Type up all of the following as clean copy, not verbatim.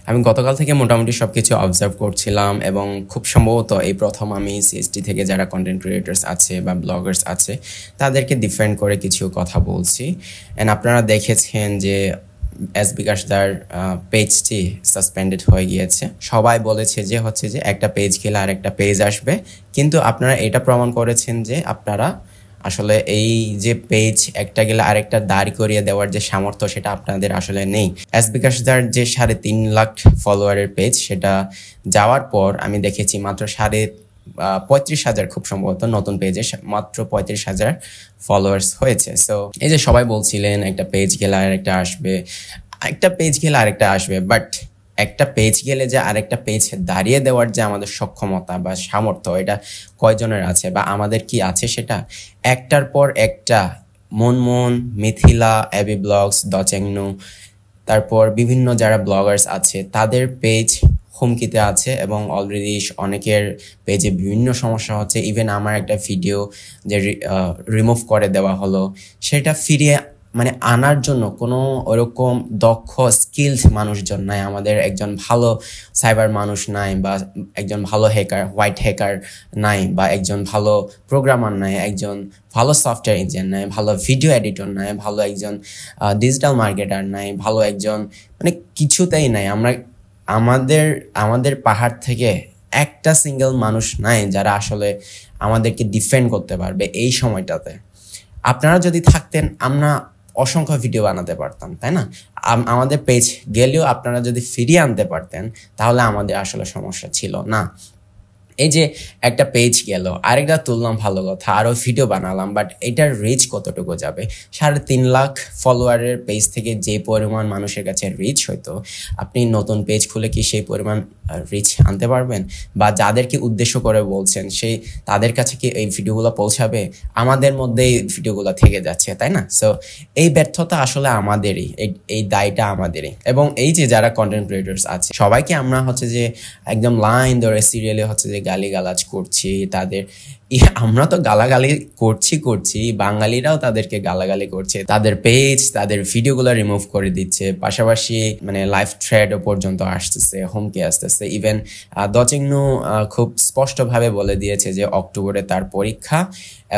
আমি গতকাল থেকে মোটামুটি সবকিছু অবজার্ভ করছিলাম এবং খুব সম্ভবত এই প্রথম আমি সিএসটি থেকে যারা কন্টেন্ট ক্রিয়েটার্স আছে বা ব্লগার্স আছে তাদেরকে ডিফেন্ড করে কিছু কথা বলছি। অ্যান্ড আপনারা দেখেছেন যে এস বিকাশদার পেজটি সাসপেন্ডেড হয়ে গিয়েছে। সবাই বলেছে যে একটা পেজ গেলে আর একটা পেজ আসবে, কিন্তু আপনারা এটা প্রমাণ করেছেন যে আপনারা আসলে এই যে পেজ একটা গেলে আরেকটা দাঁড় করিয়ে দেওয়ার যে সামর্থ্য সেটা আপনাদের আসলে নেই। এস বিকাশদার যে 3.5 লাখ ফলোয়ারের পেজ সেটা যাওয়ার পর আমি দেখেছি মাত্র 35,000 খুব সম্ভবত নতুন পেজে মাত্র 35,000 ফলোয়ার্স হয়েছে। সো এই যে সবাই বলছিলেন একটা পেজ গেলে আরেকটা আসবে, একটা পেজ গেলে আরেকটা আসবে, বাট একটা পেজ গেলে যে আরেকটা পেজ দাঁড়িয়ে দেওয়ার যে আমাদের সক্ষমতা বা সামর্থ্য এটা কয়জনের আছে বা আমাদের কি আছে, সেটা একটার পর একটা মনমোহন, মিথিলা, এবি ব্লগস, দচেংনু, তারপর বিভিন্ন যারা ব্লগার্স আছে তাদের পেজ হুমকিতে আছে এবং অলরেডি অনেকের পেজে বিভিন্ন সমস্যা হচ্ছে। ইভেন আমার একটা ভিডিও যে রিমুভ করে দেওয়া হলো, সেটা ফিরিয়ে আনার জন্য কোনো ওরকম দক্ষ স্কিলড মানুষজন নাই, আমাদের একজন ভালো সাইবার মানুষ নাই, বা একজন ভালো হোয়াইট হ্যাকার নাই, বা একজন ভালো প্রোগ্রামার নাই, একজন ভালো সফটওয়্যার ইঞ্জিনিয়ার নাই, ভালো ভিডিও এডিটর নাই, ভালো একজন ডিজিটাল মার্কেটার নাই, ভালো একজন কিছুতেই নাই। আমাদের পাহাড় থেকে একটা সিঙ্গেল মানুষ নাই যারা আসলে আমাদেরকে ডিফেন্ড করতে পারবে এই সময়টাতে। আপনারা যদি থাকতেন আমরা অসংখ্য ভিডিও বানাতে পারতাম, তাই না? আমাদের পেজ গেলেও আপনারা যদি ফিরিয়ে আনতে পারতেন তাহলে আমাদের আসলে সমস্যা ছিল না। এই যে একটা পেজ গেল, আরেকটা তুললাম, ভালো কথা, আরও ভিডিও বানালাম, বাট এটার রিচ কতটুকু যাবে? 3.5 লাখ ফলোয়ারের পেজ থেকে যে পরিমাণ মানুষের কাছে রিচ হয়তো, আপনি নতুন পেজ খুলে কি সেই পরিমাণ রিচ আনতে পারবেন? বা যাদেরকে উদ্দেশ্য করে বলছেন তাদের কাছে কি এই ভিডিওগুলো পৌঁছাবে? আমাদের মধ্যে এই ভিডিওগুলো থেকে যাচ্ছে, তাই না? সো এই ব্যর্থতা আসলে আমাদেরই, এই দায়টা আমাদেরই। এবং এই যে যারা কন্টেন্ট ক্রিয়েটার্স আছে সবাইকে আমরা যে একদম লাইন ধরে সিরিয়ালে যে গালিগালাজ করছি, আমরা তো গালাগালি করছি, বাঙালিরাও তাদেরকে গালাগালি করছে, তাদের পেজ, তাদের ভিডিওগুলো রিমুভ করে দিচ্ছে, পাশাপাশি লাইভ থ্রেডও পর্যন্ত আসতেছে, হুমকি আসতেছে। ইভেন দচেংনু খুব স্পষ্টভাবে বলে দিয়েছে যে অক্টোবরে তার পরীক্ষা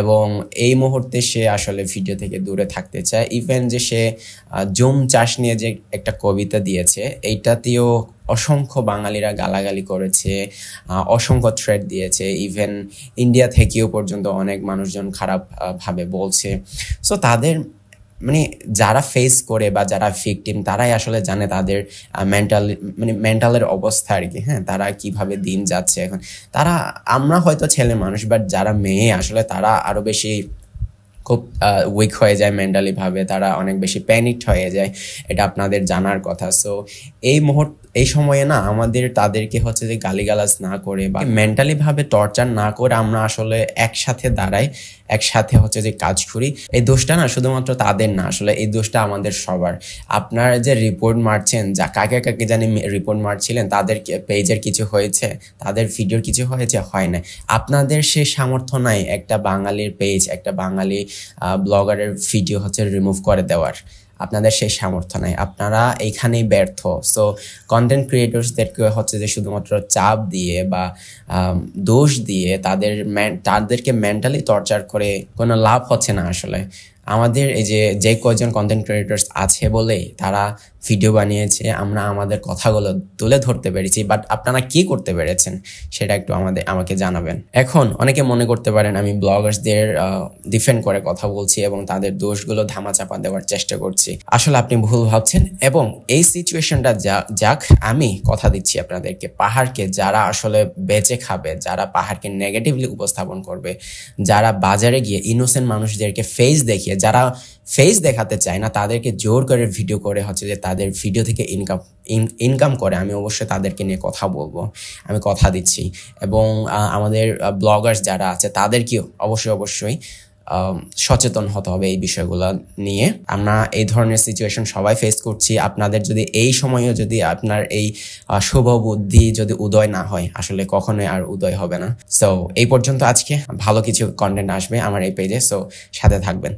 এবং এই মুহূর্তে সে আসলে ভিডিও থেকে দূরে থাকতে চায়। ইভেন যে সে জুম চাষ নিয়ে যে একটা কবিতা দিয়েছে, এইটাতেও অসংখ্য বাঙালিরা গালাগালি করেছে, অসংখ্য থ্রেড দিয়েছে। ইভেন ইন্ডিয়া থেকেও পর্যন্ত অনেক মানুষজন খারাপ ভাবে বলছে। সো তাদের যারা ফেস করে বা যারা ভিকটিম তারাই আসলে জানে তাদের মেন্টালের অবস্থা আর কি। হ্যাঁ, তারা কিভাবে দিন যাচ্ছে এখন। আমরা হয়তো ছেলে মানুষ, বাট যারা মেয়ে আসলে তারা আরো বেশি খুব উইক হয়ে যায় মেন্টালি ভাবে, তারা অনেক বেশি প্যানিকড হয়ে যায়, এটা আপনাদের জানার কথা। সো এই সময়ে না আমাদের তাদেরকে যে গালিগালাজ না করে বা মেন্টালি ভাবে টর্চার না করে আমরা আসলে একসাথে দাঁড়াই, একসাথে যে কাজ করি। এই দোষটা না শুধুমাত্র তাদের না, আসলে এই দোষটা আমাদের সবার। আপনারা যে রিপোর্ট মারছেন, যা কাকে জানি রিপোর্ট মারছিলেন, তাদের পেজের কিছু হয়েছে, তাদের ভিডিওর কিছু হয়েছে, হয় না। আপনাদের সে সামর্থ্য নাই একটা বাঙালির পেজ, একটা বাঙালি ব্লগারের ভিডিও রিমুভ করে দেওয়ার, আপনাদের সেই সামর্থ্য নাই, আপনারা এইখানেই ব্যর্থ। সো কন্টেন্ট ক্রিয়েটরসদেরকে যে শুধুমাত্র চাপ দিয়ে বা দোষ দিয়ে তাদেরকে মেন্টালি টর্চার করে কোনো লাভ হচ্ছে না। আসলে আমাদের এই যে কয়জন কন্টেন্ট ক্রিয়েটর্স আছে বলেই তারা ভিডিও বানিয়েছে, আমরা আমাদের কথাগুলো তুলে ধরতে পেরেছি, বাট আপনারা কি করতে পেরেছেন সেটা একটু আমাকে জানাবেন। এখন অনেকে মনে করতে পারেন আমি ব্লগার্সদের ডিফেন্ড করে কথা বলছি এবং তাদের দোষগুলো ধামাচাপা দেওয়ার চেষ্টা করছি। আসলে আপনি ভুল ভাবছেন। এবং এই সিচুয়েশনটা যাক, আমি কথা দিচ্ছি আপনাদেরকে, পাহাড়কে যারা আসলে বেঁচে খাবে, যারা পাহাড়কে নেগেটিভলি উপস্থাপন করবে, যারা বাজারে গিয়ে ইনোসেন্ট মানুষদেরকে ফেস দেখিয়ে, যারা ফেস দেখাতে চায় না, তাদেরকে জোর করে ভিডিও করে যে তাদের ভিডিও থেকে ইনকাম করে, আমি অবশ্যই তাদেরকে নিয়ে কথা বলবো, আমি কথা দিচ্ছি। এবং আমাদের ব্লগার্স যারা আছে তাদেরকেও অবশ্যই সচেতন হতে হবে এই বিষয়গুলো নিয়ে। আমরা এই ধরনের সিচুয়েশন সবাই ফেস করছি। আপনাদের যদি এই সময়ও যদি আপনার এই শুভ বুদ্ধি যদি উদয় না হয়, আসলে কখনোই আর উদয় হবে না। সো এই পর্যন্ত আজকে, ভালো কিছু কন্টেন্ট আসবে আমার এই পেজে, সো সাথে থাকবেন।